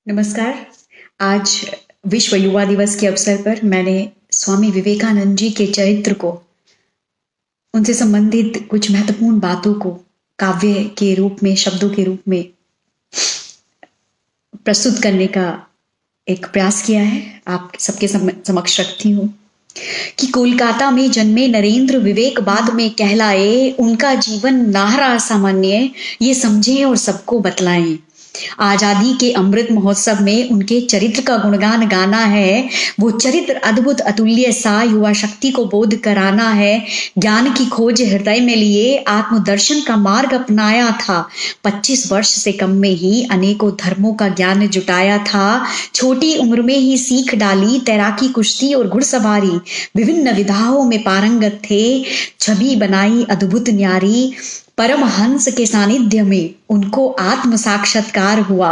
नमस्कार। आज विश्व युवा दिवस के अवसर पर मैंने स्वामी विवेकानंद जी के चरित्र को, उनसे संबंधित कुछ महत्वपूर्ण बातों को काव्य के रूप में, शब्दों के रूप में प्रस्तुत करने का एक प्रयास किया है। आप सबके समक्ष रखती हूँ कि कोलकाता में जन्मे नरेंद्र विवेक बाद में कहलाए, उनका जीवन नाहरा असामान्य, ये समझें और सबको बतलाएं। आजादी के अमृत महोत्सव में उनके चरित्र का गुणगान गाना है। वो चरित्र अद्भुत अतुल्य सा युवा शक्ति को बोध कराना है। ज्ञान की खोज हृदय में लिए आत्मदर्शन का मार्ग अपनाया था। 25 वर्ष से कम में ही अनेकों धर्मों का ज्ञान जुटाया था। छोटी उम्र में ही सीख डाली तैराकी, कुश्ती और घुड़सवारी। विभिन्न विधाओं में पारंगत थे। छवि बनाई अद्भुत न्यारी। परमहंस के सानिध्य में उनको आत्म साक्षात्कार हुआ।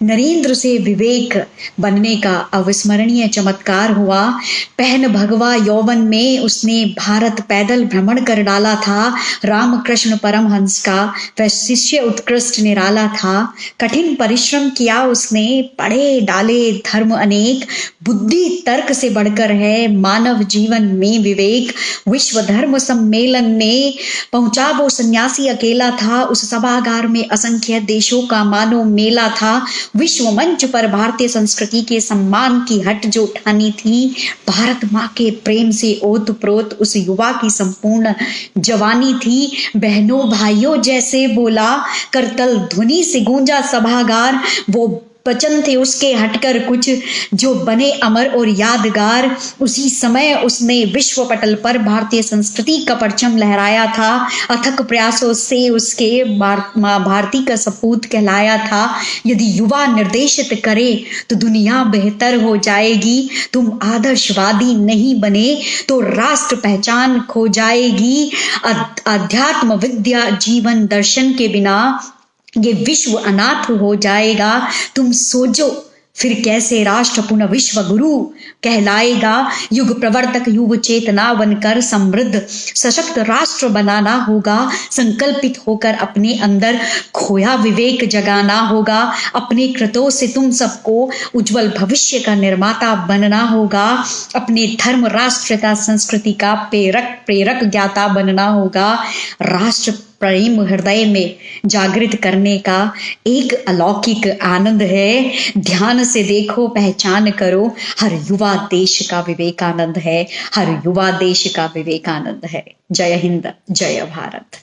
नरेंद्र से विवेक बनने का अविस्मरणीय चमत्कार हुआ। पहन भगवा यौवन में उसने भारत पैदल भ्रमण कर डाला था। रामकृष्ण परमहंस का वह शिष्य उत्कृष्ट निराला था। कठिन परिश्रम किया उसने, पढ़े डाले धर्म अनेक। बुद्धि तर्क से बढ़कर है मानव जीवन में विवेक। विश्व धर्म सम्मेलन में पहुंचा वो सन्यासी अकेला था। उस सभागार में असंख्य देशों का मानो मेला था। विश्व मंच पर भारतीय संस्कृति के सम्मान की हट जो ठानी थी। भारत माँ के प्रेम से ओतप्रोत उस युवा की संपूर्ण जवानी थी। बहनों भाइयों जैसे बोला करतल ध्वनि से गूंजा सभागार। वो वचन थे उसके हटकर कुछ जो बने अमर और यादगार। उसी समय उसने विश्व पटल पर भारतीय संस्कृति का परचम लहराया था। अथक प्रयासों से उसके माँ भारती का सपूत कहलाया था। यदि युवा निर्देशित करे तो दुनिया बेहतर हो जाएगी। तुम आदर्शवादी नहीं बने तो राष्ट्र पहचान खो जाएगी। अध्यात्म विद्या जीवन दर्शन के बिना ये विश्व अनाथ हो जाएगा। तुम सोचो फिर कैसे राष्ट्र पुनः विश्व गुरु कहलाएगा। युग प्रवर्तक युग चेतना बनकर समृद्ध सशक्त राष्ट्र बनाना होगा। संकल्पित होकर अपने अंदर खोया विवेक जगाना होगा। अपने कृतों से तुम सबको उज्जवल भविष्य का निर्माता बनना होगा। अपने धर्म राष्ट्र का संस्कृति का प्रेरक ज्ञाता बनना होगा। राष्ट्र प्रेम हृदय में जागृत करने का एक अलौकिक आनंद है। ध्यान से देखो, पहचान करो, हर युवा देश का विवेकानंद है। हर युवा देश का विवेकानंद है। जय हिंद, जय भारत।